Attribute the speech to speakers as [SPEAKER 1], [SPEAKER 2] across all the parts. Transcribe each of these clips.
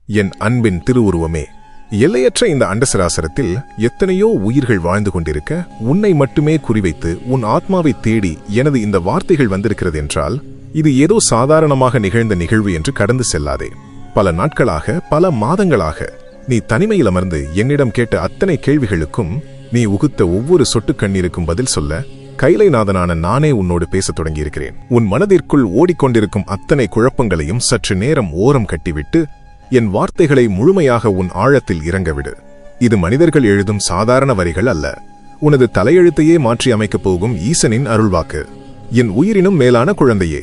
[SPEAKER 1] என் அன்பின் திருவுருவமே, எல்லையற்ற இந்த அண்டசராசரத்தில் எத்தனையோ உயிர்கள் வாழ்ந்து கொண்டிருக்க உன்னை மட்டுமே குறிவைத்து உன் ஆத்மாவை தேடி எனது இந்த வார்த்தைகள் வந்திருக்கிறது என்றால் இது ஏதோ சாதாரணமாக நிகழ்ந்த நிகழ்வு என்று கடந்து செல்லாதே. பல நாட்களாக, பல மாதங்களாக நீ தனிமையில் அமர்ந்து என்னிடம் கேட்ட அத்தனை கேள்விகளுக்கும் நீ உகுத்த ஒவ்வொரு சொட்டு கண்ணீருக்கும் பதில் சொல்ல கைலைநாதனான நானே உன்னோடு பேசத் தொடங்கியிருக்கிறேன். உன் மனதிற்குள் ஓடிக்கொண்டிருக்கும் அத்தனை குழப்பங்களையும் சற்று நேரம் ஓரம் கட்டிவிட்டு என் வார்த்தைகளை முழுமையாக உன் ஆழத்தில் இறங்கவிடு. இது மனிதர்கள் எழுதும் சாதாரண வரிகள் அல்ல, உனது தலையெழுத்தையே மாற்றி அமைக்கப் போகும் ஈசனின் அருள்வாக்கு. என் உயிரினும் மேலான குழந்தையே,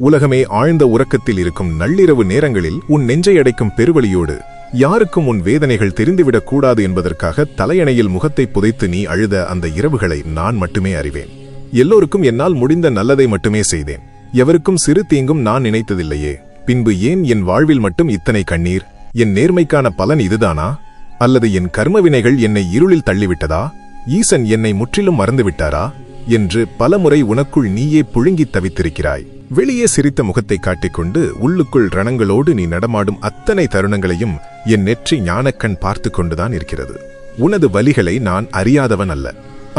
[SPEAKER 1] உலகமே ஆழ்ந்த உறக்கத்தில் இருக்கும் நள்ளிரவு நேரங்களில் உன் நெஞ்சை அடைக்கும் பெருவழியோடு யாருக்கும் உன் வேதனைகள் தெரிந்துவிடக் கூடாது என்பதற்காக தலையணையில் முகத்தை புதைத்து நீ அழுத அந்த இரவுகளை நான் மட்டுமே அறிவேன். எல்லோருக்கும் என்னால் முடிந்த நல்லதை மட்டுமே செய்தேன். எவருக்கும் சிறு தீங்கும் நான் நினைத்ததில்லையே. பின்பு ஏன் என் வாழ்வில் மட்டும் இத்தனை கண்ணீர்? என் நேர்மைக்கான பலன் இதுதானா? அல்லது என் கர்மவினைகள் என்னை இருளில் தள்ளிவிட்டதா? ஈசன் என்னை முற்றிலும் மறந்துவிட்டாரா என்று பலமுறை உனக்குள் நீயே புழுங்கித் தவித்திருக்கிறாய். வெளியே சிரித்த முகத்தை காட்டிக்கொண்டு உள்ளுக்குள் ரணங்களோடு நீ நடமாடும் அத்தனை தருணங்களையும் என் நெற்றி ஞானக்கண் பார்த்து கொண்டுதான் இருக்கிறது. உனது வலிகளை நான் அறியாதவன் அல்ல.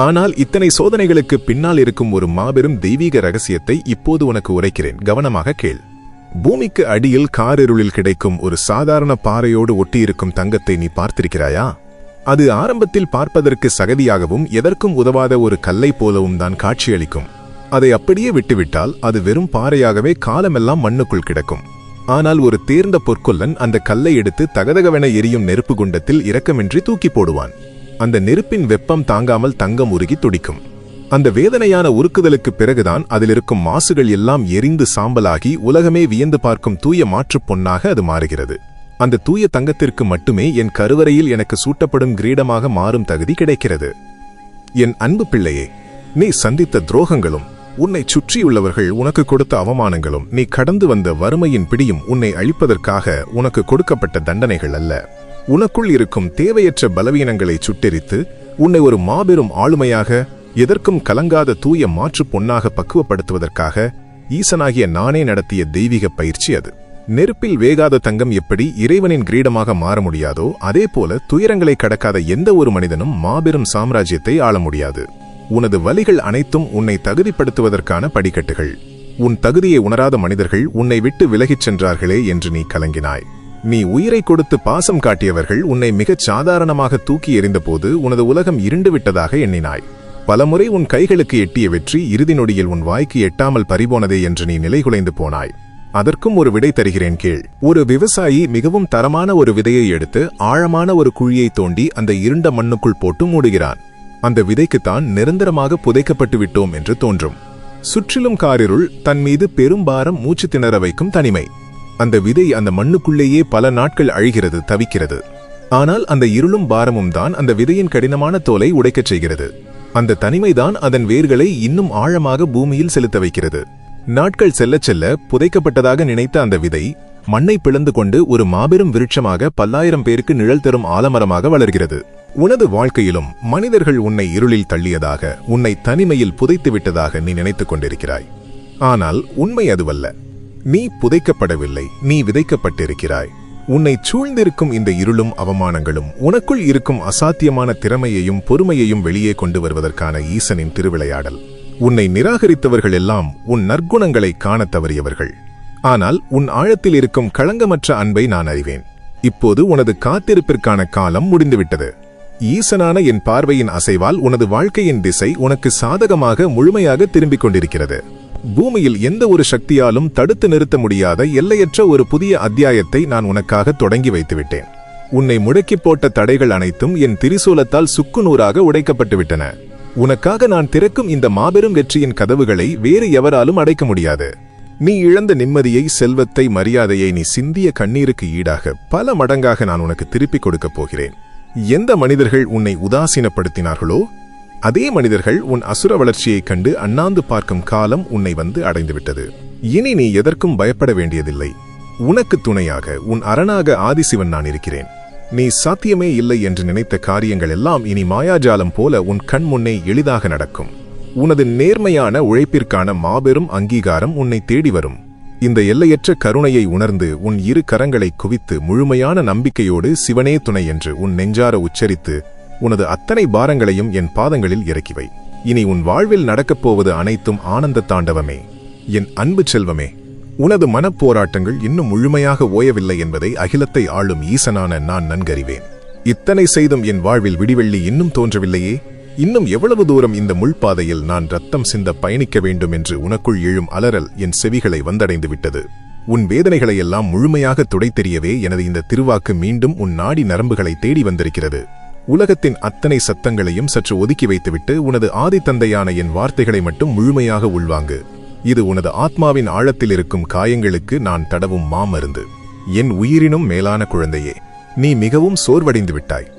[SPEAKER 1] ஆனால் இத்தனை சோதனைகளுக்கு பின்னால் இருக்கும் ஒரு மாபெரும் தெய்வீக ரகசியத்தை இப்போது உனக்கு உரைக்கிறேன். கவனமாக கேள். பூமிக்கு அடியில் காரிருளில் கிடைக்கும் ஒரு சாதாரண பாறையோடு ஒட்டியிருக்கும் தங்கத்தை நீ பார்த்திருக்கிறாயா? அது ஆரம்பத்தில் பார்ப்பதற்கு சகதியாகவும் எதற்கும் உதவாத ஒரு கல்லை போலவும் தான் காட்சியளிக்கும். அதை அப்படியே விட்டுவிட்டால் அது வெறும் பாறையாகவே காலமெல்லாம் மண்ணுக்குள் கிடக்கும். ஆனால் ஒரு தேர்ந்த பொற்கொல்லன் அந்த கல்லை எடுத்து தகதகவென எரியும் நெருப்பு குண்டத்தில் இரக்கமின்றி தூக்கி போடுவான். அந்த நெருப்பின் வெப்பம் தாங்காமல் தங்கம் உருகி துடிக்கும். அந்த வேதனையான உருக்குதலுக்கு பிறகுதான் அதிலிருக்கும் மாசுகள் எல்லாம் எரிந்து சாம்பலாகி உலகமே வியந்து பார்க்கும் தூய மாற்றுப் பொன்னாக அது மாறுகிறது. அந்த தூய தங்கத்திற்கு மட்டுமே என் கருவறையில் எனக்கு சூட்டப்படும் கிரீடமாக மாறும் தகுதி கிடைக்கிறது. என் அன்பு பிள்ளையே, நீ சந்தித்த துரோகங்களும் உன்னை சுற்றியுள்ளவர்கள் உனக்கு கொடுத்த அவமானங்களும் நீ கடந்து வந்த வறுமையின் பிடியும் உன்னை அழிப்பதற்காக உனக்கு கொடுக்கப்பட்ட தண்டனைகள் அல்ல. உனக்குள் இருக்கும் தேவையற்ற பலவீனங்களை சுட்டெரித்து உன்னை ஒரு மாபெரும் ஆளுமையாக, எதற்கும் கலங்காத தூய மாற்று பொன்னாக பக்குவப்படுத்துவதற்காக ஈசனாகிய நானே நடத்திய தெய்வீக பயிற்சி அது. நெருப்பில் வேகாத தங்கம் எப்படி இறைவனின் கிரீடமாக மாற முடியாதோ அதேபோல துயரங்களை கடக்காத எந்த ஒரு மனிதனும் மாபெரும் சாம்ராஜ்யத்தை ஆள முடியாது. உனது வலிகள் அனைத்தும் உன்னை தகுதிப்படுத்துவதற்கான படிக்கட்டுகள். உன் தகுதியை உணராத மனிதர்கள் உன்னை விட்டு விலகிச் சென்றார்களே என்று நீ கலங்கினாய். நீ உயிரை கொடுத்து பாசம் காட்டியவர்கள் உன்னை மிகச் சாதாரணமாக தூக்கி எறிந்தபோது உனது உலகம் இருண்டு விட்டதாக எண்ணினாய். பலமுறை உன் கைகளுக்கு எட்டிய வெற்றி இறுதி நொடியில் உன் வாய்க்கு எட்டாமல் பறிபோனதே என்று நீ நிலைகுலைந்து போனாய். அதற்கும் ஒரு விடை தருகிறேன் கேள். ஒரு விவசாயி மிகவும் தரமான ஒரு விதையை எடுத்து ஆழமான ஒரு குழியை தோண்டி அந்த இருண்ட மண்ணுக்குள் போட்டு மூடுகிறான். அந்த விதைக்குத்தான் நிரந்தரமாக புதைக்கப்பட்டு விட்டோம் என்று தோன்றும். சுற்றிலும் காரிருள், தன் மீது பெரும்பாரம், மூச்சு திணற வைக்கும் தனிமை. அந்த விதை அந்த மண்ணுக்குள்ளேயே பல நாட்கள் அழிகிறது, தவிக்கிறது. ஆனால் அந்த இருளும் பாரமும் தான் அந்த விதையின் கடினமான தோலை உடைக்கச் செய்கிறது. அந்த தனிமைதான் அதன் வேர்களை இன்னும் ஆழமாக பூமியில் செலுத்த வைக்கிறது. நாட்கள் செல்ல செல்ல புதைக்கப்பட்டதாக நினைத்த அந்த விதை மண்ணை பிளந்து கொண்டு ஒரு மாபெரும் விருட்சமாக பல்லாயிரம் பேருக்கு நிழல் தரும் ஆலமரமாக வளர்கிறது. உனது வாழ்க்கையிலும் மனிதர்கள் உன்னை இருளில் தள்ளியதாக, உன்னை தனிமையில் புதைத்து விட்டதாக நீ நினைத்துக் கொண்டிருக்கிறாய். ஆனால் உண்மை அதுவல்ல. நீ புதைக்கப்படவில்லை, நீ விதைக்கப்பட்டிருக்கிறாய். உன்னை சூழ்ந்திருக்கும் இந்த இருளும் அவமானங்களும் உனக்குள் இருக்கும் அசாத்தியமான திறமையையும் பொறுமையையும் வெளியே கொண்டு வருவதற்கான ஈசனின் திருவிளையாடல். உன்னை நிராகரித்தவர்கள் எல்லாம் உன் நற்குணங்களை காணத் தவறியவர்கள். ஆனால் உன் ஆழத்தில் இருக்கும் களங்கமற்ற அன்பை நான் அறிவேன். இப்போது உனது காத்திருப்பிற்கான காலம் முடிந்துவிட்டது. ஈசனான என் பார்வையின் அசைவால் உனது வாழ்க்கையின் திசை உனக்கு சாதகமாக முழுமையாக திரும்பிக் கொண்டிருக்கிறது. பூமியில் எந்த ஒரு சக்தியாலும் தடுத்து நிறுத்த முடியாத எல்லையற்ற ஒரு புதிய அத்தியாயத்தை நான் உனக்காக தொடங்கி வைத்துவிட்டேன். உன்னை முடக்கி போட்ட தடைகள் அனைத்தும் என் திரிசூலத்தால் சுக்குநூறாக உடைக்கப்பட்டுவிட்டன. உனக்காக நான் திறக்கும் இந்த மாபெரும் வெற்றியின் கதவுகளை வேறு எவராலும் அடைக்க முடியாது. நீ இழந்த நிம்மதியை, செல்வத்தை, மரியாதையை நீ சிந்திய கண்ணீருக்கு ஈடாக பல மடங்காக நான் உனக்கு திருப்பிக் கொடுக்கப் போகிறேன். எந்த மனிதர்கள் உன்னை உதாசீனப்படுத்தினார்களோ அதே மனிதர்கள் உன் அசுர வளர்ச்சியைக் கண்டு அண்ணாந்து பார்க்கும் காலம் உன்னை வந்து அடைந்துவிட்டது. இனி நீ எதற்கும் பயப்பட வேண்டியதில்லை. உனக்கு துணையாக, உன் அரணாக ஆதிசிவன் நான் இருக்கிறேன். நீ சாத்தியமே இல்லை என்று நினைத்த காரியங்கள் எல்லாம் இனி மாயாஜாலம் போல உன் கண் முன்னே எளிதாக நடக்கும். உனது நேர்மையான உழைப்பிற்கான மாபெரும் அங்கீகாரம் உன்னை தேடி வரும். இந்த எல்லையற்ற கருணையை உணர்ந்து உன் இரு கரங்களை குவித்து முழுமையான நம்பிக்கையோடு சிவனே துணை என்று உன் நெஞ்சார உச்சரித்து உனது அத்தனை பாரங்களையும் என் பாதங்களில் இறக்கிவை. இனி உன் வாழ்வில் நடக்கப் போவது அனைத்தும் ஆனந்த தாண்டவமே. என் அன்பு செல்வமே, உனது மனப்போராட்டங்கள் இன்னும் முழுமையாக ஓயவில்லை என்பதை அகிலத்தை ஆளும் ஈசனான நான் நன்கறிவேன். இத்தனை செய்தும் என் வாழ்வில் விடிவெள்ளி இன்னும் தோன்றவில்லையே. இன்னும் எவ்வளவு தூரம் இந்த முள்பாதையில் நான் ரத்தம் சிந்த பயணிக்க வேண்டும் என்று உனக்குள் எழும் அலறல் என் செவிகளை வந்தடைந்து விட்டது. உன் வேதனைகளையெல்லாம் முழுமையாக துடைத்தெறியவே எனது இந்த திருவாக்கு மீண்டும் உன் நாடி நரம்புகளை தேடி வந்திருக்கிறது. உலகத்தின் அத்தனை சத்தங்களையும் சற்று ஒதுக்கி வைத்துவிட்டு உனது ஆதி தந்தையான என் வார்த்தைகளை மட்டும் முழுமையாக உள்வாங்கு. இது உனது ஆத்மாவின் ஆழத்தில் இருக்கும் காயங்களுக்கு நான் தடவும் மாமருந்து. என் உயிரினும் மேலான குழந்தையே, நீ மிகவும் சோர்வடைந்து விட்டாய்.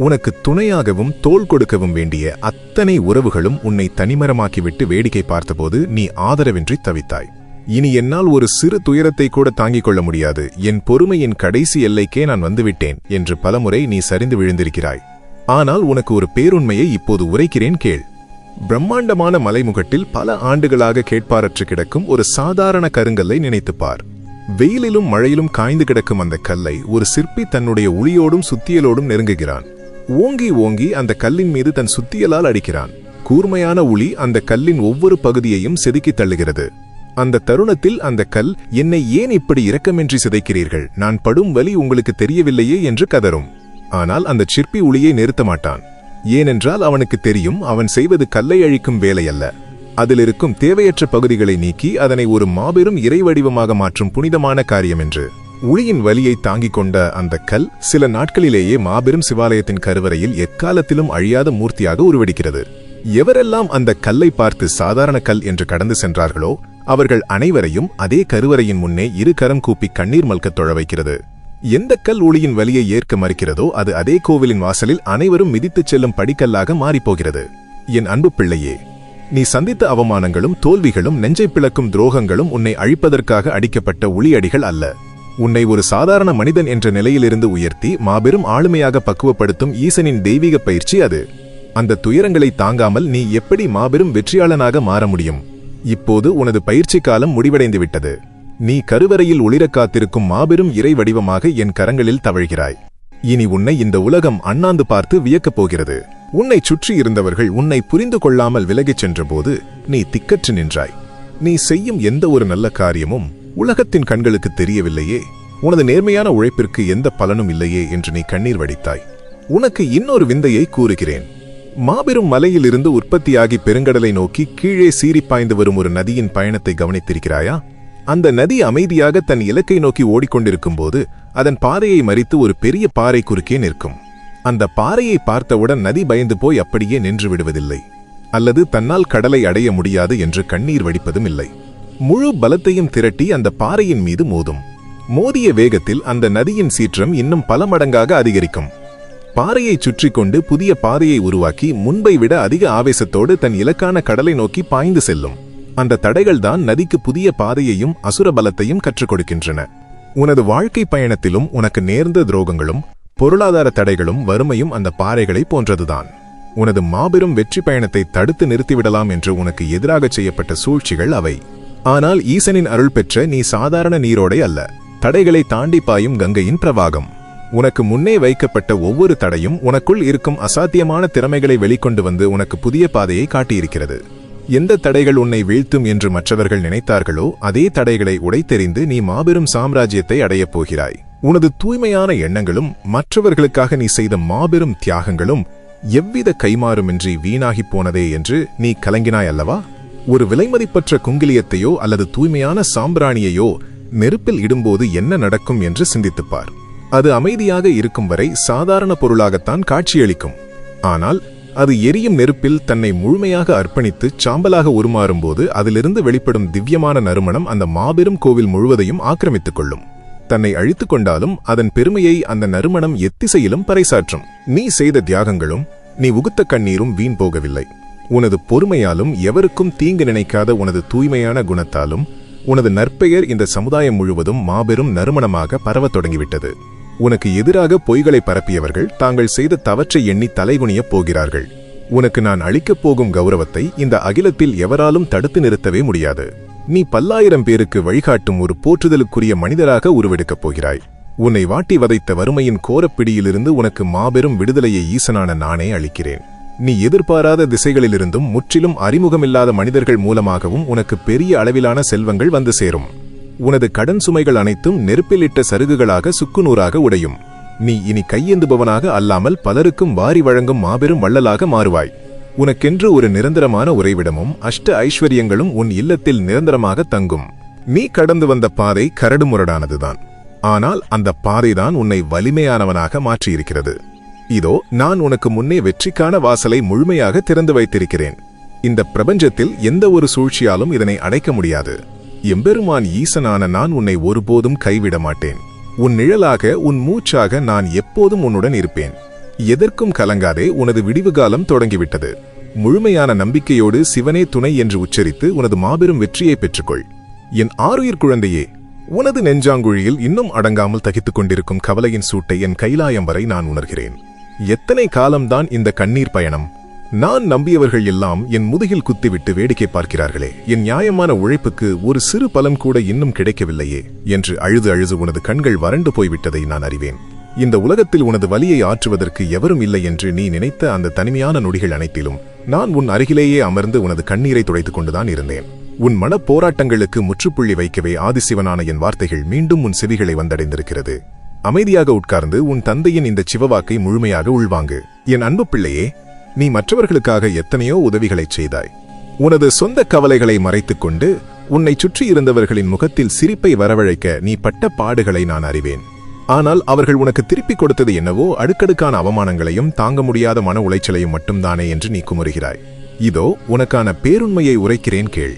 [SPEAKER 1] உனக்கு துணையாகவும் தோள் கொடுக்கவும் வேண்டிய அத்தனை உறவுகளும் உன்னை தனிமரமாக்கிவிட்டு வேடிக்கை பார்த்தபோது நீ ஆதரவின்றி தவித்தாய். இனி என்னால் ஒரு சிறு துயரத்தை கூட தாங்கிக் கொள்ள முடியாது, என் பொறுமையின் கடைசி எல்லைக்கே நான் வந்துவிட்டேன் என்று பலமுறை நீ சரிந்து விழுந்திருக்கிறாய். ஆனால் உனக்கு ஒரு பேருண்மையை இப்போது உரைக்கிறேன், கேள். பிரம்மாண்டமான மலைமுகட்டில் பல ஆண்டுகளாக கேட்பாரற்று கிடக்கும் ஒரு சாதாரண கருங்கல்லை நினைத்துப்பார். வெயிலிலும் மழையிலும் காய்ந்து கிடக்கும் அந்த கல்லை ஒரு சிற்பி தன்னுடைய உளியோடும் சுத்தியலோடும் நெருங்குகிறான். ஓங்கி ஓங்கி அந்த கல்லின் மீது தன் சுத்தியலால் அடிக்கிறான். கூர்மையான உளி அந்த கல்லின் ஒவ்வொரு பகுதியையும் செதுக்கி தள்ளுகிறது. அந்த தருணத்தில் அந்த கல், என்னை ஏன் இப்படி இரக்கமின்றி சிதைக்கிறீர்கள், நான் படும் வலி உங்களுக்கு தெரியவில்லையே என்று கதறும். ஆனால் அந்த சிற்பி உளியை நிறுத்த மாட்டான். ஏனென்றால் அவனுக்கு தெரியும், அவன் செய்வது கல்லை அழிக்கும் வேலையல்ல, அதிலிருக்கும் தேவையற்ற பகுதிகளை நீக்கி அதனை ஒரு மாபெரும் இறை வடிவமாக மாற்றும் புனிதமான காரியம் என்று. உளியின் வலியை தாங்கிக் கொண்ட அந்த கல் சில நாட்களிலேயே மாபெரும் சிவாலயத்தின் கருவறையில் எக்காலத்திலும் அழியாத மூர்த்தியாக உருவெடுக்கிறது. எவரெல்லாம் அந்த கல்லை பார்த்து சாதாரண கல் என்று கடந்து சென்றார்களோ அவர்கள் அனைவரையும் அதே கருவறையின் முன்னே இரு கரம் கூப்பி கண்ணீர் மல்கத் தொழ வைக்கிறது. எந்த கல் உளியின் வலியை ஏற்க மறுக்கிறதோ அது அதே கோவிலின் வாசலில் அனைவரும் மிதித்துச் செல்லும் படிக்கல்லாக மாறிப்போகிறது. என் அன்பு பிள்ளையே, நீ சந்தித்த அவமானங்களும் தோல்விகளும் நெஞ்சை பிளக்கும் துரோகங்களும் உன்னை அழிப்பதற்காக அடிக்கப்பட்ட உளியடிகள் அல்ல. உன்னை ஒரு சாதாரண மனிதன் என்ற நிலையிலிருந்து உயர்த்தி மாபெரும் ஆளுமையாக பக்குவப்படுத்தும் ஈசனின் தெய்வீக பயிற்சி அது. அந்த துயரங்களை தாங்காமல் நீ எப்படி மாபெரும் வெற்றியாளனாக மாற முடியும்? இப்போது உனது பயிற்சி காலம் முடிவடைந்து விட்டது. நீ கருவறையில் ஒளிர காத்திருக்கும் மாபெரும் இறை வடிவமாக என் கரங்களில் தவழ்கிறாய். இனி உன்னை இந்த உலகம் அண்ணாந்து பார்த்து வியக்கப் போகிறது. உன்னை சுற்றி இருந்தவர்கள் உன்னை புரிந்து கொள்ளாமல் விலகிச் சென்றபோது நீ திக்கற்று நின்றாய். நீ செய்யும் எந்த ஒரு நல்ல காரியமும் உலகத்தின் கண்களுக்கு தெரியவில்லையே, உனது நேர்மையான உழைப்பிற்கு எந்த பலனும் இல்லையே என்று நீ கண்ணீர் வடித்தாய். உனக்கு இன்னொரு விந்தையை கூறுகிறேன். மாபெரும் மலையிலிருந்து உற்பத்தியாகி பெருங்கடலை நோக்கி கீழே சீறி பாய்ந்து வரும் ஒரு நதியின் பயணத்தை கவனித்திருக்கிறாயா? அந்த நதி அமைதியாக தன் இலக்கை நோக்கி ஓடிக்கொண்டிருக்கும் போது அதன் பாதையை மறித்து ஒரு பெரிய பாறை குறுக்கே நிற்கும். அந்த பாறையை பார்த்தவுடன் நதி பயந்து போய் அப்படியே நின்று விடுவதில்லை, அல்லது தன்னால் கடலை அடைய முடியாது என்று கண்ணீர் வடிப்பதும் இல்லை. முழு பலத்தையும் திரட்டி அந்த பாறையின் மீது மோதும். மோதிய வேகத்தில் அந்த நதியின் சீற்றம் இன்னும் பல மடங்காக அதிகரிக்கும். பாறையை சுற்றி கொண்டு புதிய பாதையை உருவாக்கி முன்பை விட அதிக ஆவேசத்தோடு தன் இலக்கான கடலை நோக்கி பாய்ந்து செல்லும். அந்த தடைகள்தான் நதிக்கு புதிய பாதையையும் அசுர பலத்தையும் கற்றுக் கொடுக்கின்றன. உனது வாழ்க்கை பயணத்திலும் உனக்கு நேர்ந்த துரோகங்களும் பொருளாதார தடைகளும் வறுமையும் அந்த பாறைகளை போன்றதுதான். உனது மாபெரும் வெற்றி பயணத்தை தடுத்து நிறுத்திவிடலாம் என்று உனக்கு எதிராக செய்யப்பட்ட சூழ்ச்சிகள் அவை. ஆனால் ஈசனின் அருள் பெற்ற நீ சாதாரண நீரோடை அல்ல, தடைகளை தாண்டி பாயும் கங்கையின் பிரவாகம். உனக்கு முன்னே வைக்கப்பட்ட ஒவ்வொரு தடையும் உனக்குள் இருக்கும் அசாத்தியமான திறமைகளை வெளிக்கொண்டு வந்து உனக்கு புதிய பாதையை காட்டியிருக்கிறது. எந்த தடைகள் உன்னை வீழ்த்தும் என்று மற்றவர்கள் நினைத்தார்களோ அதே தடைகளை உடைத்தெறிந்து நீ மாபெரும் சாம்ராஜ்யத்தை அடையப் போகிறாய். உனது தூய்மையான எண்ணங்களும் மற்றவர்களுக்காக நீ செய்த மாபெரும் தியாகங்களும் எவ்வித கைமாறுமின்றி வீணாகி போனதே என்று நீ கலங்கினாய் அல்லவா? ஒரு விலைமதிப்பற்ற குங்கிலியத்தையோ அல்லது தூய்மையான சாம்பிராணியையோ நெருப்பில் இடும்போது என்ன நடக்கும் என்று சிந்தித்துப்பார். அது அமைதியாக இருக்கும் வரை சாதாரண பொருளாகத்தான் காட்சியளிக்கும். ஆனால் அது எரியும் நெருப்பில் தன்னை முழுமையாக அர்ப்பணித்து சாம்பலாக உருமாறும்போது அதிலிருந்து வெளிப்படும் திவ்யமான நறுமணம் அந்த மாபெரும் கோவில் முழுவதையும் ஆக்கிரமித்துக் கொள்ளும். தன்னை அழித்துக் கொண்டாலும் அதன் பெருமையை அந்த நறுமணம் எத்திசையிலும் பறைசாற்றும். நீ செய்த தியாகங்களும் நீ உகுத்த கண்ணீரும் வீண் போகவில்லை. உனது பொறுமையாலும் எவருக்கும் தீங்கு நினைக்காத உனது தூய்மையான குணத்தாலும் உனது நற்பெயர் இந்த சமுதாயம் முழுவதும் மாபெரும் நறுமணமாக பரவத் தொடங்கிவிட்டது. உனக்கு எதிராக பொய்களை பரப்பியவர்கள் தாங்கள் செய்த தவற்றை எண்ணி தலைகுனியப் போகிறார்கள். உனக்கு நான் அளிக்கப் போகும் கௌரவத்தை இந்த அகிலத்தில் எவராலும் தடுத்து நிறுத்தவே முடியாது. நீ பல்லாயிரம் பேருக்கு வழிகாட்டும் ஒரு போற்றுதலுக்குரிய மனிதராக உருவெடுக்கப் போகிறாய். உன்னை வாட்டி வதைத்த வறுமையின் கோரப்பிடியிலிருந்து உனக்கு மாபெரும் விடுதலையை ஈசனான நானே அளிக்கிறேன். நீ எதிர்பாராத திசைகளிலிருந்தும் முற்றிலும் அறிமுகமில்லாத மனிதர்கள் மூலமாகவும் உனக்கு பெரிய அளவிலான செல்வங்கள் வந்து சேரும். உனது கடன் சுமைகள் அனைத்தும் நெருப்பிலிட்ட சருகுகளாக சுக்குநூறாக உடையும். நீ இனி கையேந்துபவனாக அல்லாமல் பலருக்கும் வாரி வழங்கும் மாபெரும் வள்ளலாக மாறுவாய். உனக்கென்று ஒரு நிரந்தரமான உறைவிடமும் அஷ்ட ஐஸ்வர்யங்களும் உன் இல்லத்தில் நிரந்தரமாக தங்கும். நீ கடந்து வந்த பாதை கரடுமுரடானதுதான். ஆனால் அந்த பாதைதான் உன்னை வலிமையானவனாக மாற்றியிருக்கிறது. இதோ நான் உனக்கு முன்னே வெற்றிக்கான வாசலை முழுமையாக திறந்து வைத்திருக்கிறேன். இந்த பிரபஞ்சத்தில் எந்த ஒரு சூழ்ச்சியாலும் இதனை அடைக்க முடியாது. எம்பெருமான் ஈசனான நான் உன்னை ஒருபோதும் கைவிட மாட்டேன். உன் நிழலாக உன் மூச்சாக நான் எப்போதும் உன்னுடன் இருப்பேன். எதற்கும் கலங்காதே, உனது விடிவு காலம் தொடங்கிவிட்டது. முழுமையான நம்பிக்கையோடு சிவனே துணை என்று உச்சரித்து உனது மாபெரும் வெற்றியை பெற்றுக்கொள். என் ஆருயிர் குழந்தையே, உனது நெஞ்சாங்குழியில் இன்னும் அடங்காமல் தகித்துக் கொண்டிருக்கும் கவலையின் சூட்டை என் கைலாயம் வரை நான் உணர்கிறேன். எத்தனை காலம்தான் இந்த கண்ணீர் பயணம்? நான் நம்பியவர்கள் எல்லாம் என் முதுகில் குத்திவிட்டு வேடிக்கை பார்க்கிறார்களே, என் நியாயமான உழைப்புக்கு ஒரு சிறு பலன் கூட இன்னும் கிடைக்கவில்லையே என்று அழுது அழுது உனது கண்கள் வறண்டு போய்விட்டதை நான் அறிவேன். இந்த உலகத்தில் உனது வலியை ஆற்றுவதற்கு எவரும் இல்லை என்று நீ நினைத்த அந்த தனிமையான நொடிகள் அனைத்திலும் நான் உன் அருகிலேயே அமர்ந்து உனது கண்ணீரை துடைத்துக் கொண்டுதான் இருந்தேன். உன் மன போராட்டங்களுக்கு முற்றுப்புள்ளி வைக்கவே ஆதிசிவனான என் வார்த்தைகள் மீண்டும் உன் செவிகளை வந்தடைந்திருக்கிறது. அமைதியாக உட்கார்ந்து உன் தந்தையின் இந்த சிவவாக்கை முழுமையாக உள்வாங்கு. என் அன்பு பிள்ளையே, நீ மற்றவர்களுக்காக எத்தனையோ உதவிகளைச் செய்தாய். உனது சொந்த கவலைகளை மறைத்துக் கொண்டு உன்னை சுற்றி இருந்தவர்களின் முகத்தில் சிரிப்பை வரவழைக்க நீ பட்ட பாடுகளை நான் அறிவேன். ஆனால் அவர்கள் உனக்கு திருப்பிக் கொடுத்தது என்னவோ அடுக்கடுக்கான அவமானங்களையும் தாங்க முடியாத மன உளைச்சலையும் மட்டும்தானே என்று நீ குமுறுகிறாய். இதோ உனக்கான பேருண்மையை உரைக்கிறேன் கேள்.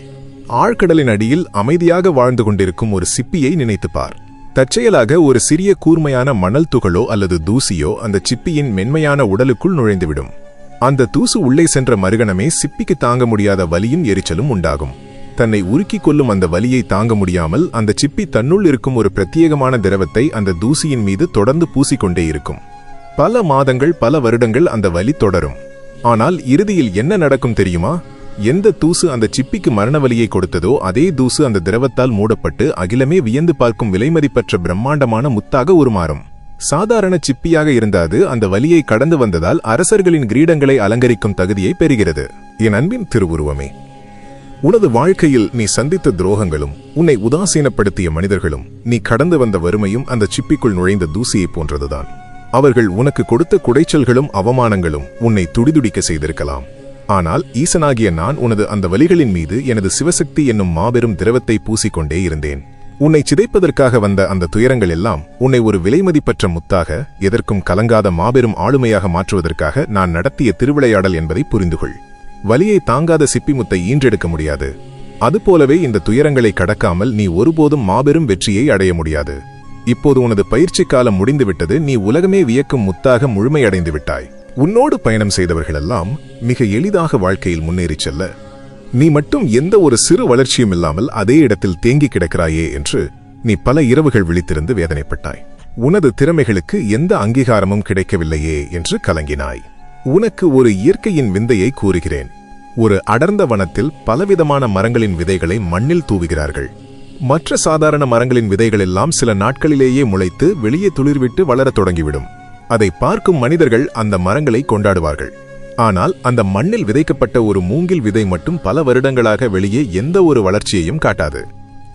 [SPEAKER 1] ஆழ்கடலின் அடியில் அமைதியாக வாழ்ந்து கொண்டிருக்கும் ஒரு சிப்பியை நினைத்துப்பார். தற்செயலாக ஒரு சிறிய கூர்மையான மணல் துகளோ அல்லது தூசியோ அந்த சிப்பியின் மென்மையான உடலுக்குள் நுழைந்துவிடும். அந்த தூசு உள்ளே சென்ற மறுகணமே சிப்பிக்கு தாங்க முடியாத வலியும் எரிச்சலும் உண்டாகும். தன்னை உருக்கிக் கொள்ளும் அந்த வலியை தாங்க முடியாமல் அந்த சிப்பி தன்னுள் இருக்கும் ஒரு பிரத்யேகமான திரவத்தை அந்த தூசியின் மீது தொடர்ந்து பூசிக்கொண்டே இருக்கும். பல மாதங்கள் பல வருடங்கள் அந்த வலி தொடரும். ஆனால் இறுதியில் என்ன நடக்கும் தெரியுமா? எந்த தூசு அந்த சிப்பிக்கு மரண வலியை கொடுத்ததோ அதே தூசு அந்த திரவத்தால் மூடப்பட்டு அகிலமே வியந்து பார்க்கும் விலைமதிப்பற்ற பிரம்மாண்டமான முத்தாக உருமாறும். சாதாரண சிப்பியாக இருந்தாது அந்த வலியை கடந்து வந்ததால் அரசர்களின் கிரீடங்களை அலங்கரிக்கும் தகுதியை பெறுகிறது. என் அன்பின் திருவுருவமே, உனது வாழ்க்கையில் நீ சந்தித்த துரோகங்களும் உன்னை உதாசீனப்படுத்திய மனிதர்களும் நீ கடந்து வந்த வறுமையும் அந்த சிப்பிக்குள் நுழைந்த தூசியை போன்றதுதான். அவர்கள் உனக்கு கொடுத்த குடைச்சல்களும் அவமானங்களும் உன்னை துடிதுடிக்க செய்திருக்கலாம். ஆனால் ஈசனாகிய நான் உனது அந்த வலிகளின் மீது எனது சிவசக்தி என்னும் மாபெரும் திரவத்தை பூசிக்கொண்டே இருந்தேன். உன்னை சிதைப்பதற்காக வந்த அந்த துயரங்கள் எல்லாம் உன்னை ஒரு விலைமதிப்பற்ற முத்தாக, எதற்கும் கலங்காத மாபெரும் ஆளுமையாக மாற்றுவதற்காக நான் நடத்திய திருவிளையாடல் என்பதை புரிந்துகொள். வலியை தாங்காத சிப்பி முத்தை ஈன்றெடுக்க முடியாது. அதுபோலவே இந்த துயரங்களை கடக்காமல் நீ ஒருபோதும் மாபெரும் வெற்றியை அடைய முடியாது. இப்போது உனது பயிற்சி காலம் முடிந்துவிட்டது. நீ உலகமே வியக்கும் முத்தாக முழுமையடைந்து விட்டாய். உன்னோடு பயணம் செய்தவர்களெல்லாம் மிக எளிதாக வாழ்க்கையில் முன்னேறிச் செல்ல, நீ மட்டும் எந்த ஒரு சிறு வளர்ச்சியும் இல்லாமல் அதே இடத்தில் தேங்கி கிடக்கிறாயே என்று நீ பல இரவுகள் விழித்திருந்து வேதனைப்பட்டாய். உனது திறமைகளுக்கு எந்த அங்கீகாரமும் கிடைக்கவில்லையே என்று கலங்கினாய். உனக்கு ஒரு இயற்கையின் விந்தையை கூறுகிறேன். ஒரு அடர்ந்த வனத்தில் பலவிதமான மரங்களின் விதைகளை மண்ணில் தூவுகிறார்கள். மற்ற சாதாரண மரங்களின் விதைகளெல்லாம் சில நாட்களிலேயே முளைத்து வெளியே துளிர்விட்டு வளரத் தொடங்கிவிடும். அதை பார்க்கும் மனிதர்கள் அந்த மரங்களை கொண்டாடுவார்கள். ஆனால் அந்த மண்ணில் விதைக்கப்பட்ட ஒரு மூங்கில் விதை மட்டும் பல வருடங்களாக வெளியே எந்த ஒரு வளர்ச்சியையும் காட்டாது.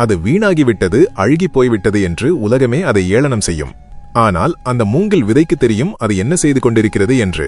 [SPEAKER 1] அது வீணாகிவிட்டது, அழுகி போய்விட்டது என்று உலகமே அதை ஏளனம் செய்யும். ஆனால் அந்த மூங்கில் விதைக்கு தெரியும் அது என்ன செய்து கொண்டிருக்கிறது என்று.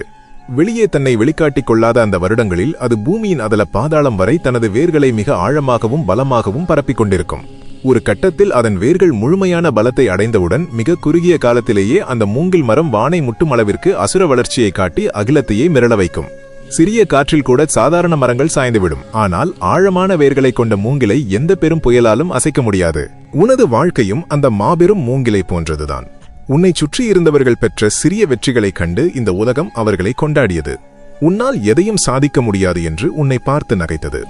[SPEAKER 1] வெளியே தன்னை வெளிக்காட்டிக் கொள்ளாத அந்த வருடங்களில் அது பூமியின் அதல பாதாளம் வரை தனது வேர்களை மிக ஆழமாகவும் பலமாகவும் பரப்பிக் கொண்டிருக்கும். ஒரு கட்டத்தில் அதன் வேர்கள் முழுமையான பலத்தை அடைந்தவுடன் மிக குறுகிய காலத்திலேயே அந்த மூங்கில் மரம் வானை முட்டும் அளவிற்கு அசுர வளர்ச்சியை காட்டி அகிலத்தையே மிரள வைக்கும். சிறிய காற்றில் கூட சாதாரண மரங்கள் சாய்ந்துவிடும். ஆனால் ஆழமான வேர்களை கொண்ட மூங்கிலை எந்த பெரும் புயலாலும் அசைக்க முடியாது. உனது வாழ்க்கையும் அந்த மாபெரும் மூங்கிலை போன்றதுதான். உன்னை சுற்றி இருந்தவர்கள் பெற்ற சிறிய வெற்றிகளைக் கண்டு இந்த உலகம் அவர்களை கொண்டாடியது. உன்னால் எதையும் சாதிக்க முடியாது என்று உன்னை பார்த்து நகைத்தது.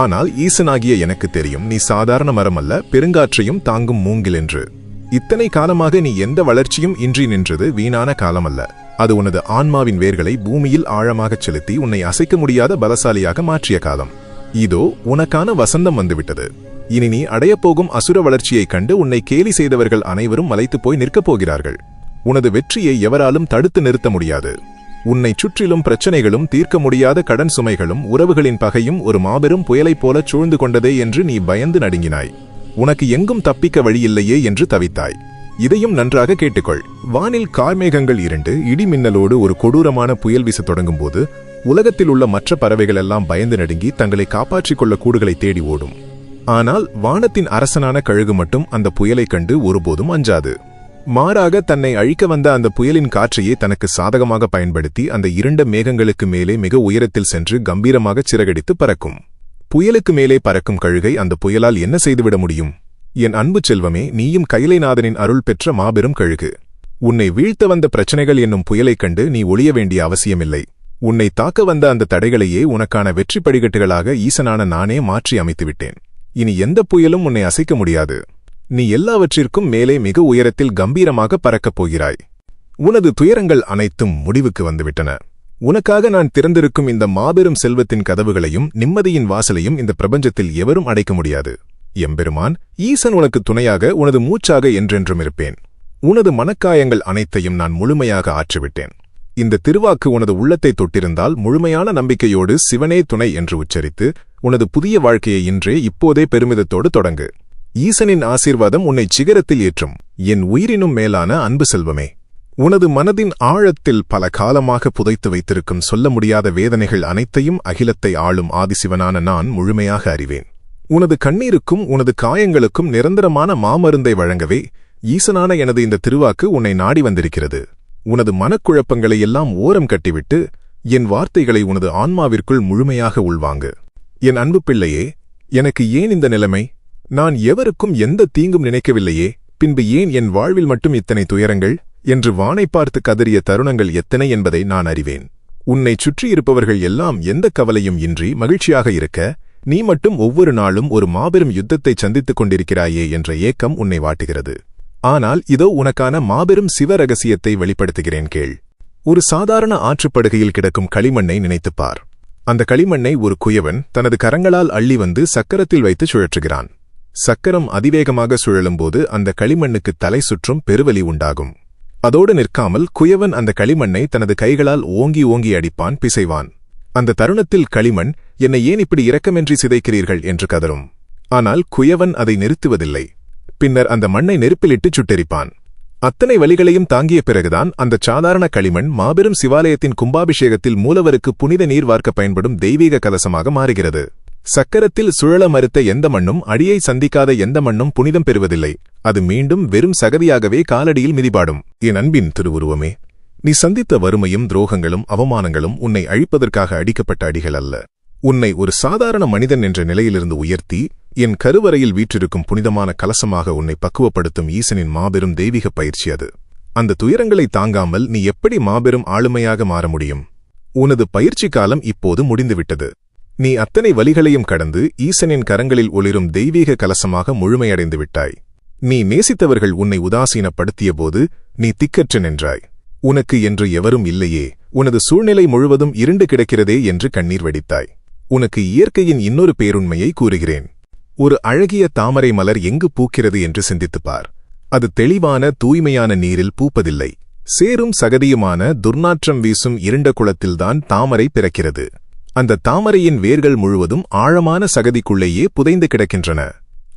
[SPEAKER 1] ஆனால் ஈசனாகிய எனக்கு தெரியும், நீ சாதாரண மரம் அல்ல, பெருங்காற்றையும் தாங்கும் மூங்கில் என்று. இத்தனை காலமாக நீ எந்த வளர்ச்சியும் இன்றி நின்றது வீணான காலம் அல்ல. அது உனது ஆன்மாவின் வேர்களை பூமியில் ஆழமாகச் செலுத்தி உன்னை அசைக்க முடியாத பலசாலியாக மாற்றிய காலம். இதோ உனக்கான வசந்தம் வந்துவிட்டது. இனி நீ அடையப்போகும் அசுர வளர்ச்சியைக் கண்டு உன்னை கேலி செய்தவர்கள் அனைவரும் மலைத்துப் போய் நிற்கப் போகிறார்கள். உனது வெற்றியை எவராலும் தடுத்து நிறுத்த முடியாது. உன்னை சுற்றிலும் பிரச்சனைகளும் தீர்க்க முடியாத கடன் சுமைகளும் உறவுகளின் பகையும் ஒரு மாபெரும் புயலைப் போலச் சூழ்ந்து கொண்டதே என்று நீ பயந்து நடுங்கினாய். உனக்கு எங்கும் தப்பிக்க வழியில்லையே என்று தவித்தாய். இதையும் நன்றாக கேட்டுக்கொள். வானில் கார்மேகங்கள் இருண்டு இடி மின்னலோடு ஒரு கொடூரமான புயல் வீசத் தொடங்கும்போது உலகத்தில் உள்ள மற்ற பறவைகள் எல்லாம் பயந்து நடுங்கி தங்களை காப்பாற்றிக் கொள்ள கூடுகளை தேடி ஓடும். ஆனால் வானத்தின் அரசனான கழுகு மட்டும் அந்த புயலைக் கண்டு ஒருபோதும் அஞ்சாது. மாறாக தன்னை அழிக்க வந்த அந்த புயலின் காற்றையே தனக்கு சாதகமாக பயன்படுத்தி அந்த இருண்ட மேகங்களுக்கு மேலே மிக உயரத்தில் சென்று கம்பீரமாக சிறகடித்து பறக்கும். புயலுக்கு மேலே பறக்கும் கழுகை அந்த புயலால் என்ன செய்துவிட முடியும்? என் அன்பு செல்வமே, நீயும் கைலைநாதனின் அருள் பெற்ற மாபெரும் கழுகு. உன்னை வீழ்த்த வந்த பிரச்சனைகள் என்னும் புயலைக் கண்டு நீ ஒளிய வேண்டிய அவசியமில்லை. உன்னை தாக்க வந்த அந்த தடைகளையே உனக்கான வெற்றி படிக்கட்டுகளாக ஈசனான நானே மாற்றி அமைத்துவிட்டேன். இனி எந்த புயலும் உன்னை அசைக்க முடியாது. நீ எல்லாவற்றிற்கும் மேலே மிக உயரத்தில் கம்பீரமாக பறக்கப் போகிறாய். உனது துயரங்கள் அனைத்தும் முடிவுக்கு வந்துவிட்டன. உனக்காக நான் திறந்திருக்கும் இந்த மாபெரும் செல்வத்தின் கதவுகளையும் நிம்மதியின் வாசலையும் இந்த பிரபஞ்சத்தில் எவரும் அடைக்க முடியாது. எம்பெருமான் ஈசன் உனக்கு துணையாக, உனது மூச்சாக என்றென்றும் இருப்பேன். உனது மனக்காயங்கள் அனைத்தையும் நான் முழுமையாக ஆற்றிவிட்டேன். இந்த திருவாக்கு உனது உள்ளத்தை தொட்டிருந்தால் முழுமையான நம்பிக்கையோடு சிவனே துணை என்று உச்சரித்து உனது புதிய வாழ்க்கையை இன்றே இப்போதே பெருமிதத்தோடு தொடங்கு. ஈசனின் ஆசீர்வாதம் உன்னை சிகரத்தில் ஏற்றும். என் உயிரினும் மேலான அன்பு செல்வமே, உனது மனதின் ஆழத்தில் பல காலமாக புதைத்து வைத்திருக்கும் சொல்ல முடியாத வேதனைகள் அனைத்தையும் அகிலத்தை ஆளும் ஆதிசிவனான நான் முழுமையாக அறிவேன். உனது கண்ணீருக்கும் உனது காயங்களுக்கும் நிரந்தரமான மாமருந்தை வழங்கவே ஈசனான எனது இந்த திருவாக்கு உன்னை நாடி வந்திருக்கிறது. உனது மனக்குழப்பங்களை எல்லாம் ஓரம் கட்டிவிட்டு என் வார்த்தைகளை உனது ஆன்மாவிற்குள் முழுமையாக உள்வாங்கு. என் அன்பு பிள்ளையே, எனக்கு ஏன் இந்த நிலைமை? நான் எவருக்கும் எந்த தீங்கும் நினைக்கவில்லையே, பின்பு ஏன் என் வாழ்வில் மட்டும் இத்தனை துயரங்கள் என்று வானை பார்த்து கதறிய தருணங்கள் எத்தனை என்பதை நான் அறிவேன். உன்னை சுற்றியிருப்பவர்கள் எல்லாம் எந்த கவலையும் இன்றி மகிழ்ச்சியாக இருக்க, நீ மட்டும் ஒவ்வொரு நாளும் ஒரு மாபெரும் யுத்தத்தை சந்தித்துக் கொண்டிருக்கிறாயே என்ற ஏக்கம் உன்னை வாட்டுகிறது. ஆனால் இதோ உனக்கான மாபெரும் சிவ ரகசியத்தை வெளிப்படுத்துகிறேன் கேள். ஒரு சாதாரண ஆற்றுப்படுகையில் கிடக்கும் களிமண்ணை நினைத்துப்பார். அந்த களிமண்ணை ஒரு குயவன் தனது கரங்களால் அள்ளி வந்து சக்கரத்தில் வைத்து சுழற்றுகிறான். சக்கரம் அதிவேகமாக சுழலும்போது அந்த களிமண்ணுக்கு தலை சுற்றும் பெருவலி உண்டாகும். அதோடு நிற்காமல் குயவன் அந்த களிமண்ணை தனது கைகளால் ஓங்கி ஓங்கி அடிப்பான், பிசைவான். அந்த தருணத்தில் களிமண், என்னை ஏன் இப்படி இரக்கமின்றி சிதைக்கிறீர்கள் என்று கதரும். ஆனால் குயவன் அதை நிறுத்துவதில்லை. பின்னர் அந்த மண்ணை நெருப்பிலிட்டுச் சுட்டெரிப்பான். அத்தனை வலிகளையும் தாங்கிய பிறகுதான் அந்த சாதாரண களிமண் மாபெரும் சிவாலயத்தின் கும்பாபிஷேகத்தில் மூலவருக்கு புனித நீர் வார்க்க பயன்படும் தெய்வீக கலசமாக மாறுகிறது. சக்கரத்தில் சுழல மறுத்த எந்த மண்ணும், அடியை சந்திக்காத எந்த மண்ணும் புனிதம் பெறுவதில்லை. அது மீண்டும் வெறும் சகதியாகவே காலடியில் மிதிபாடும். என் அன்பின் திருவுருவமே, நீ சந்தித்த வறுமையும் துரோகங்களும் அவமானங்களும் உன்னை அழிப்பதற்காக அடிக்கப்பட்ட அடிகள் அல்ல. உன்னை ஒரு சாதாரண மனிதன் என்ற நிலையிலிருந்து உயர்த்தி என் கருவறையில் வீற்றிருக்கும் புனிதமான கலசமாக உன்னை பக்குவப்படுத்தும் ஈசனின் மாபெரும் தெய்வீக பயிற்சி அது. அந்த துயரங்களை தாங்காமல் நீ எப்படி மாபெரும் ஆளுமையாக மாற முடியும்? உனது பயிற்சி காலம் இப்போது முடிந்துவிட்டது. நீ அத்தனை வலிகளையும் கடந்து ஈசனின் கரங்களில் ஒளிரும் தெய்வீக கலசமாக முழுமையடைந்து விட்டாய். நீ நேசித்தவர்கள் உன்னை உதாசீனப்படுத்தியபோது நீ திக்கற்று நின்றாய். உனக்கு என்று எவரும் இல்லையே, உனது சூழ்நிலை முழுவதும் இருண்டு கிடக்கிறதே என்று கண்ணீர் வடித்தாய். உனக்கு இயற்கையின் இன்னொரு பேருண்மையை கூறுகிறேன். ஒரு அழகிய தாமரை மலர் எங்கு பூக்கிறது என்று சிந்தித்துப்பார். அது தெளிவான தூய்மையான நீரில் பூப்பதில்லை. சேரும் சகதியுமான துர்நாற்றம் வீசும் இருண்ட குளத்தில்தான் தாமரை பிறக்கிறது. அந்த தாமரையின் வேர்கள் முழுவதும் ஆழமான சகதிக்குள்ளேயே புதைந்து கிடக்கின்றன.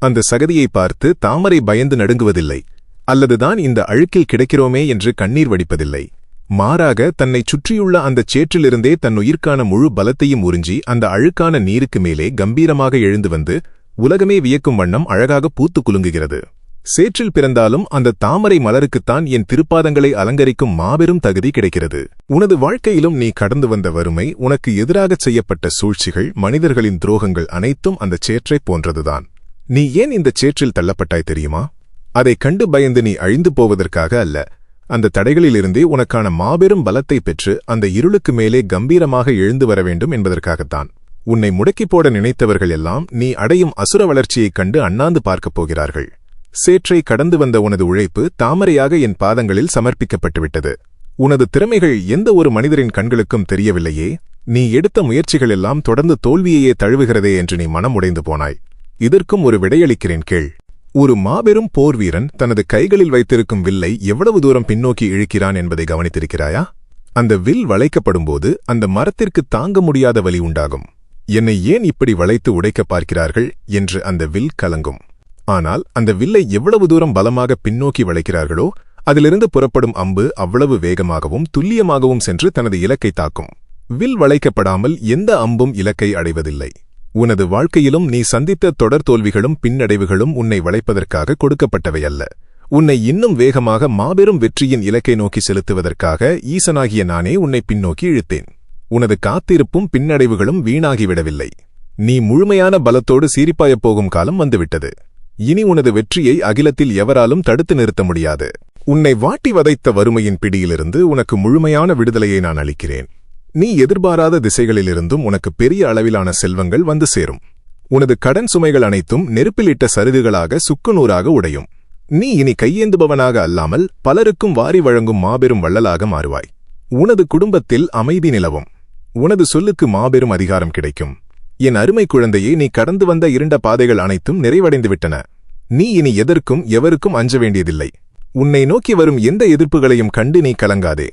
[SPEAKER 1] அந்த சகதியை பார்த்து தாமரை பயந்து நடுங்குவதில்லை, அல்லதுதான் இந்த அழுக்கில் கிடக்கிறோமே என்று கண்ணீர் வடிப்பதில்லை. மாறாக தன்னை சுற்றியுள்ள அந்தச் சேற்றிலிருந்தே தன் உயிர்க்கான முழு பலத்தையும் உறிஞ்சி அந்த அழுக்கான நீருக்கு மேலே கம்பீரமாக எழுந்து வந்து உலகமே வியக்கும் வண்ணம் அழகாக பூத்து குலுங்குகிறது. சேற்றில் பிறந்தாலும் அந்த தாமரை மலருக்குத்தான் என் திருப்பாதங்களை அலங்கரிக்கும் மாபெரும் தகுதி கிடைக்கிறது. உனது வாழ்க்கையிலும் நீ கடந்து வந்த வறுமை, உனக்கு எதிராகச் செய்யப்பட்ட சூழ்ச்சிகள், மனிதர்களின் துரோகங்கள் அனைத்தும் அந்த சேற்றைப் போன்றதுதான். நீ ஏன் இந்த சேற்றில் தள்ளப்பட்டாய் தெரியுமா? அதைக் கண்டு பயந்து நீ அழிந்து போவதற்காக அல்ல. அந்த தடைகளிலிருந்தே உனக்கான மாபெரும் பலத்தை பெற்று அந்த இருளுக்கு மேலே கம்பீரமாக எழுந்து வர வேண்டும் என்பதற்காகத்தான். உன்னை முடக்கி போட நினைத்தவர்கள் எல்லாம் நீ அடையும் அசுர வளர்ச்சியைக் கண்டு அண்ணாந்து பார்க்கப் போகிறார்கள். சேற்றை கடந்து வந்த உனது உழைப்பு தாமரையாக என் பாதங்களில் சமர்ப்பிக்கப்பட்டுவிட்டது. உனது திறமைகள் எந்த ஒரு மனிதரின் கண்களுக்கும் தெரியவில்லையே. நீ எடுத்த முயற்சிகள் எல்லாம் தொடர்ந்து தோல்வியையே தழுவுகிறதே என்று நீ மனம் உடைந்து போனாய். இதற்கும் ஒரு விடையளிக்கிறேன் கேள். ஒரு மாபெரும் போர் வீரன் தனது கைகளில் வைத்திருக்கும் வில்லை எவ்வளவு தூரம் பின்னோக்கி இழுக்கிறான் என்பதை கவனித்திருக்கிறாயா? அந்த வில் வளைக்கப்படும்போது அந்த மரத்திற்கு தாங்க முடியாத வலி உண்டாகும். என்னை ஏன் இப்படி வளைத்து உடைக்க பார்க்கிறார்கள் என்று அந்த வில் கலங்கும். ஆனால் அந்த வில்லை எவ்வளவு தூரம் பலமாக பின்னோக்கி வளைக்கிறார்களோ அதிலிருந்து புறப்படும் அம்பு அவ்வளவு வேகமாகவும் துல்லியமாகவும் சென்று தனது இலக்கை தாக்கும். வில் வளைக்கப்படாமல் எந்த அம்பும் இலக்கை அடைவதில்லை. உனது வாழ்க்கையிலும் நீ சந்தித்த தொடர் தோல்விகளும் பின்னடைவுகளும் உன்னை வளைப்பதற்காக கொடுக்கப்பட்டவையல்ல. உன்னை இன்னும் வேகமாக மாபெரும் வெற்றியின் இலக்கை நோக்கி செலுத்துவதற்காக ஈசனாகிய நானே உன்னை பின்னோக்கி இழுத்தேன். உனது காத்திருப்பும் பின்னடைவுகளும் வீணாகிவிடவில்லை. நீ முழுமையான பலத்தோடு சீரிப்பாயப் போகும் காலம் வந்துவிட்டது. இனி உனது வெற்றியை அகிலத்தில் எவராலும் தடுத்து நிறுத்த முடியாது. உன்னை வாட்டி வதைத்த வறுமையின் பிடியிலிருந்து உனக்கு முழுமையான விடுதலையை நான் அளிக்கிறேன். நீ எதிர்பாராத திசைகளிலிருந்தும் உனக்கு பெரிய அளவிலான செல்வங்கள் வந்து சேரும். உனது கடன் சுமைகள் அனைத்தும் நெருப்பிலிட்ட சருகுகளாக சுக்குநூறாக உடையும். நீ இனி கையேந்துபவனாக அல்லாமல் பலருக்கும் வாரி வழங்கும் மாபெரும் வள்ளலாக மாறுவாய். உனது குடும்பத்தில் அமைதி நிலவும். உனது சொல்லுக்கு மாபெரும் அதிகாரம் கிடைக்கும். என் அருமை குழந்தையே, நீ கடந்து வந்த இருண்ட பாதைகள் அனைத்தும் நிறைவடைந்துவிட்டன. நீ இனி எதற்கும் எவருக்கும் அஞ்ச வேண்டியதில்லை. உன்னை நோக்கி வரும் எந்த எதிர்ப்புகளையும் கண்டு நீ கலங்காதே.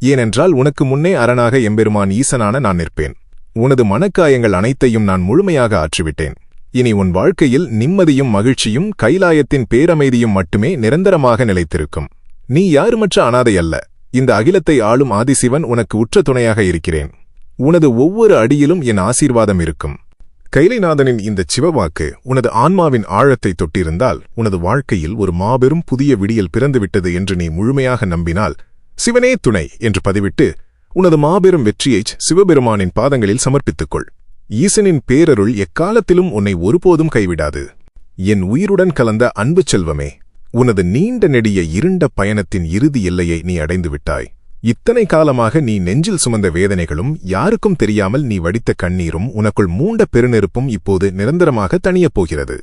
[SPEAKER 1] ஏனென்றால் உனக்கு முன்னே அரணாக எம்பெருமான் ஈசனான நான் நிற்பேன். உனது மனக்காயங்கள் அனைத்தையும் நான் முழுமையாக ஆற்றிவிட்டேன். இனி உன் வாழ்க்கையில் நிம்மதியும் மகிழ்ச்சியும் கைலாயத்தின் பேரமைதியும் மட்டுமே நிரந்தரமாக நிலைத்திருக்கும். நீ யாருமற்ற அனாதை அல்ல. இந்த அகிலத்தை ஆளும் ஆதிசிவன் உனக்கு உற்ற துணையாக இருக்கிறேன். உனது ஒவ்வொரு அடியிலும் என் ஆசீர்வாதம் இருக்கும். கைலைநாதனின் இந்த சிவவாக்கு உனது ஆன்மாவின் ஆழத்தை தொட்டிருந்தால் உனது வாழ்க்கையில் ஒரு மாபெரும் புதிய விடியல் பிறந்துவிட்டது என்று நீ முழுமையாக நம்பினால், சிவனே துணை என்று பதிவிட்டு உனது மாபெரும் வெற்றியைச் சிவபெருமானின் பாதங்களில் சமர்ப்பித்துக்கொள். ஈசனின் பேரருள் எக்காலத்திலும் உன்னை ஒருபோதும் கைவிடாது. என் உயிருடன் கலந்த அன்பு செல்வமே, உனது நீண்ட நெடிய இருண்ட பயணத்தின் இறுதி எல்லையை நீ அடைந்து விட்டாய். இத்தனை காலமாக நீ நெஞ்சில் சுமந்த வேதனைகளும் யாருக்கும் தெரியாமல் நீ வடித்த கண்ணீரும் உனக்குள் மூண்ட பெருநெருப்பும் இப்போது நிரந்தரமாக தணியப் போகிறது.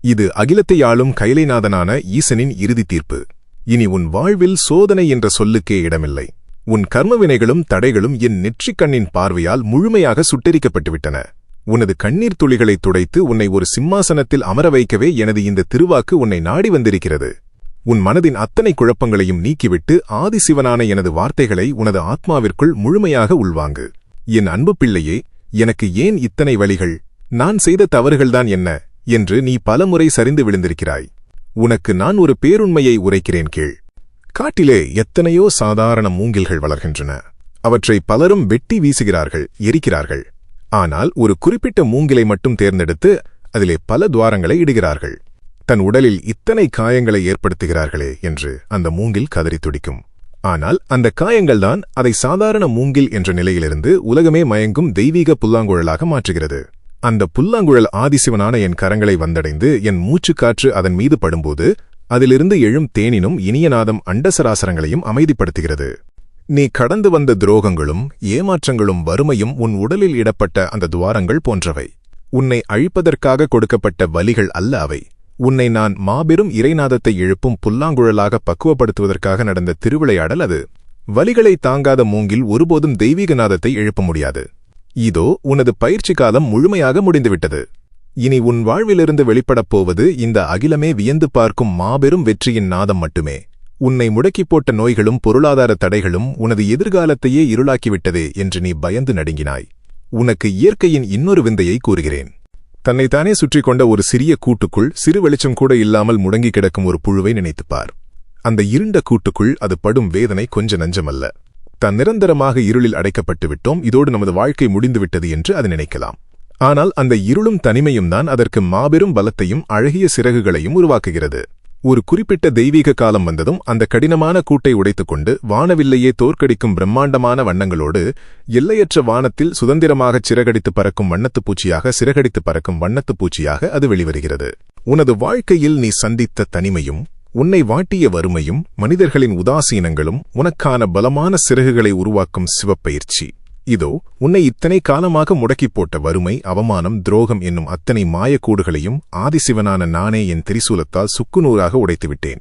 [SPEAKER 1] இது அகிலத்தை ஆளும் கைலைநாதனான ஈசனின் இறுதி தீர்ப்பு. இனி உன் வாழ்வில் சோதனை என்ற சொல்லுக்கே இடமில்லை. உன் கர்மவினைகளும் தடைகளும் என் நெற்றிக் கண்ணின் பார்வையால் முழுமையாக சுட்டெரிக்கப்பட்டுவிட்டன. உனது கண்ணீர் துளிகளை துடைத்து உன்னை ஒரு சிம்மாசனத்தில் அமர வைக்கவே எனது இந்த திருவாக்கு உன்னை நாடி வந்திருக்கிறது. உன் மனதின் அத்தனை குழப்பங்களையும் நீக்கிவிட்டு ஆதிசிவனான எனது வார்த்தைகளை உனது ஆத்மாவிற்குள் முழுமையாக உள்வாங்கு. என் அன்பு பிள்ளையே, எனக்கு ஏன் இத்தனை வலிகள், நான் செய்த தவறுகள்தான் என்ன என்று நீ பலமுறை சரிந்து விழுந்திருக்கிறாய். உனக்கு நான் ஒரு பேருண்மையை உரைக்கிறேன் கேள். காட்டிலே எத்தனையோ சாதாரண மூங்கில்கள் வளர்கின்றன. அவற்றை பலரும் வெட்டி வீசுகிறார்கள், எரிக்கிறார்கள். ஆனால் ஒரு குறிப்பிட்ட மூங்கிலை மட்டும் தேர்ந்தெடுத்து அதிலே பல துவாரங்களை இடுகிறார்கள். தன் உடலில் இத்தனை காயங்களை ஏற்படுத்துகிறார்களே என்று அந்த மூங்கில் கதறி துடிக்கும். ஆனால் அந்த காயங்கள்தான் அதை சாதாரண மூங்கில் என்ற நிலையிலிருந்து உலகமே மயங்கும் தெய்வீக புல்லாங்குழலாக மாற்றுகிறது. அந்த புல்லாங்குழல் ஆதிசிவனான என் கரங்களை வந்தடைந்து என் மூச்சுக்காற்று அதன் மீது படும்போது அதிலிருந்து எழும் தேனினும் இனியநாதம் அண்டசராசரங்களையும் அமைதிப்படுத்துகிறது. நீ கடந்து வந்த துரோகங்களும் ஏமாற்றங்களும் வறுமையும் உன் உடலில் இடப்பட்ட அந்த துவாரங்கள் போன்றவை. உன்னை அழிப்பதற்காக கொடுக்கப்பட்ட வலிகள் அல்ல அவை. உன்னை நான் மாபெரும் இறைநாதத்தை எழுப்பும் புல்லாங்குழலாக பக்குவப்படுத்துவதற்காக நடந்த திருவிளையாடல் அது. வலிகளை தாங்காத மூங்கில் ஒருபோதும் தெய்வீக நாதத்தை எழுப்ப முடியாது. இதோ உனது பயிற்சி காலம் முழுமையாக முடிந்துவிட்டது. இனி உன் வாழ்விலிருந்து வெளிப்படப் போவது இந்த அகிலமே வியந்து பார்க்கும் மாபெரும் வெற்றியின் நாதம் மட்டுமே. உன்னை முடக்கிப் போட்ட நோய்களும் பொருளாதார தடைகளும் உனது எதிர்காலத்தையே இருளாக்கிவிட்டதே என்று நீ பயந்து நடுங்கினாய். உனக்கு இயற்கையின் இன்னொரு விந்தையை கூறுகிறேன். தன்னைத்தானே சுற்றி கொண்ட ஒரு சிறிய கூட்டுக்குள் சிறு வெளிச்சம் கூட இல்லாமல் முடங்கி கிடக்கும் ஒரு புழுவை நினைத்துப்பார். அந்த இருண்ட கூட்டுக்குள் அது படும் வேதனை கொஞ்ச நஞ்சமல்ல. தான் நிரந்தரமாக இருளில் அடைக்கப்பட்டு விட்டோம், இதோடு நமது வாழ்க்கை முடிந்துவிட்டது என்று அது நினைக்கலாம். ஆனால் அந்த இருளும் தனிமையும் தான் அதற்கு மாபெரும் பலத்தையும் அழகிய சிறகுகளையும் உருவாக்குகிறது. ஒரு குறிப்பிட்ட தெய்வீக காலம் வந்ததும் அந்த கடினமான கூட்டை உடைத்துக்கொண்டு வானவில்லையே தோற்கடிக்கும் பிரம்மாண்டமான வண்ணங்களோடு எல்லையற்ற வானத்தில் சுதந்திரமாகச் சிறகடித்து பறக்கும் வண்ணத்துப் பூச்சியாக சிறகடித்து பறக்கும் வண்ணத்துப் பூச்சியாக அது வெளிவருகிறது. உனது வாழ்க்கையில் நீ சந்தித்த தனிமையும் உன்னை வாட்டிய வறுமையும் மனிதர்களின் உதாசீனங்களும் உனக்கான பலமான சிறகுகளை உருவாக்கும் சிவப்பயிற்சி. இதோ உன்னை இத்தனை காலமாக முடக்கிப் போட்ட வறுமை, அவமானம், துரோகம் என்னும் அத்தனை மாயக்கூடுகளையும் ஆதிசிவனான நானே என் திரிசூலத்தால் சுக்குநூறாக உடைத்துவிட்டேன்.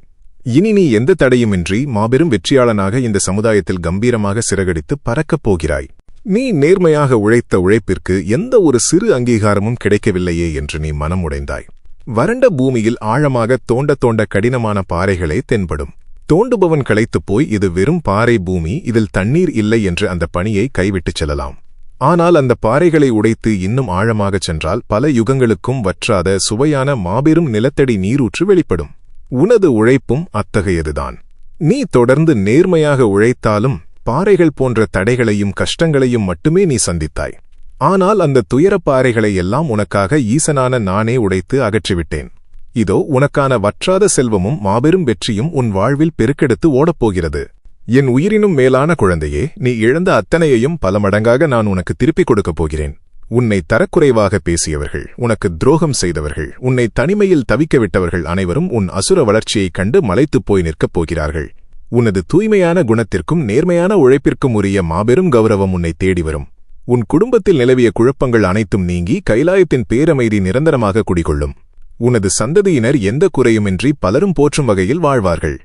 [SPEAKER 1] இனி நீ எந்த தடையுமின்றி மாபெரும் வெற்றியாளனாக இந்த சமுதாயத்தில் கம்பீரமாக சிறகடித்து பறக்கப் போகிறாய். நீ நேர்மையாக உழைத்த உழைப்பிற்கு எந்த ஒரு சிறு அங்கீகாரமும் கிடைக்கவில்லையே என்று நீ மனம் உடைந்தாய். வறண்ட பூமியில் ஆழமாக தோண்ட தோண்ட கடினமான பாறைகளே தென்படும். தோண்டுபவன் களைத்துப் போய் இது வெறும் பாறை பூமி, இதில் தண்ணீர் இல்லை என்று அந்த பணியை கைவிட்டுச் செல்லலாம். ஆனால் அந்த பாறைகளை உடைத்து இன்னும் ஆழமாகச் சென்றால் பல யுகங்களுக்கும் வற்றாத சுவையான மாபெரும் நிலத்தடி நீரூற்று வெளிப்படும். உனது உழைப்பும் அத்தகையதுதான். நீ தொடர்ந்து நேர்மையாக உழைத்தாலும் பாறைகள் போன்ற தடைகளையும் கஷ்டங்களையும் மட்டுமே நீ சந்தித்தாய். ஆனால் அந்த துயரப் பாறைகளை எல்லாம் உனக்காக ஈசனான நானே உடைத்து அகற்றிவிட்டேன். இதோ உனக்கான வற்றாத செல்வமும் மாபெரும் வெற்றியும் உன் வாழ்வில் பெருக்கெடுத்து ஓடப்போகிறது. என் உயிரினும் மேலான குழந்தையே, நீ இழந்த அத்தனையையும் பல மடங்காக நான் உனக்கு திருப்பிக் கொடுக்கப் போகிறேன். உன்னை தரக்குறைவாக பேசியவர்கள், உனக்கு துரோகம் செய்தவர்கள், உன்னை தனிமையில் தவிக்க விட்டவர்கள் அனைவரும் உன் அசுர வளர்ச்சியைக் கண்டு மலைத்துப் போய் நிற்கப் போகிறார்கள். உனது தூய்மையான குணத்திற்கும் நேர்மையான உழைப்பிற்கும் உரிய மாபெரும் கௌரவம் உன்னை தேடி வரும். உன் குடும்பத்தில் நிலவிய குழப்பங்கள் அனைத்தும் நீங்கி கைலாயத்தின் பேரமைதி நிரந்தரமாக குடிகொள்ளும். உனது சந்ததியினர் எந்த குறையுமின்றி பலரும் போற்றும் வகையில் வாழ்வார்கள்.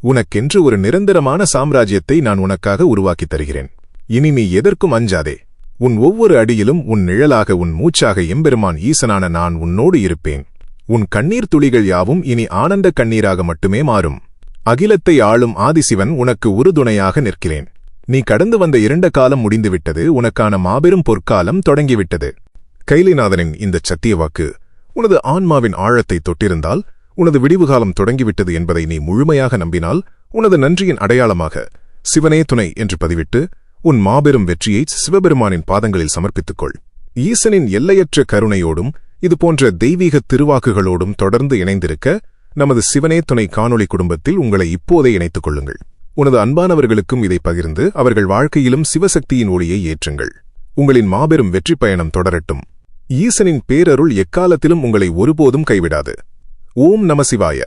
[SPEAKER 1] உனக்கென்று ஒரு நிரந்தரமான சாம்ராஜ்யத்தை நான் உனக்காக உருவாக்கித் தருகிறேன். இனி நீ எதற்கும் அஞ்சாதே. உன் ஒவ்வொரு அடியிலும் உன் நிழலாக, உன் மூச்சாக எம்பெருமான் ஈசனான நான் உன்னோடு இருப்பேன். உன் கண்ணீர் துளிகள் யாவும் இனி ஆனந்த கண்ணீராக மட்டுமே மாறும். அகிலத்தை ஆளும் ஆதிசிவன் உனக்கு உறுதுணையாக நிற்கிறேன். நீ கடந்து வந்த இருண்ட காலம் முடிந்துவிட்டது. உனக்கான மாபெரும் பொற்காலம் தொடங்கிவிட்டது. கைலைநாதனின் இந்தச் சத்திய வாக்கு உனது ஆன்மாவின் ஆழத்தை தொட்டிருந்தால், உனது விடிவுகாலம் தொடங்கிவிட்டது என்பதை நீ முழுமையாக நம்பினால், உனது நன்றியின் அடையாளமாக சிவனே துணை என்று பதிவிட்டு உன் மாபெரும் வெற்றியை சிவபெருமானின் பாதங்களில் சமர்ப்பித்துக்கொள். ஈசனின் எல்லையற்ற கருணையோடும் இதுபோன்ற தெய்வீக திருவாக்குகளோடும் தொடர்ந்து இணைந்திருக்க நமது சிவனே துணை காணொளி குடும்பத்தில் உங்களை இப்போதே இணைத்துக் கொள்ளுங்கள். உனது அன்பானவர்களுக்கும் இதை பகிர்ந்து அவர்கள் வாழ்க்கையிலும் சிவசக்தியின் ஒளியை ஏற்றுங்கள். உங்களின் மாபெரும் வெற்றி பயணம் தொடரட்டும். ஈசனின் பேரருள் எக்காலத்திலும் உங்களை ஒருபோதும் கைவிடாது. ஓம் நம சிவாய.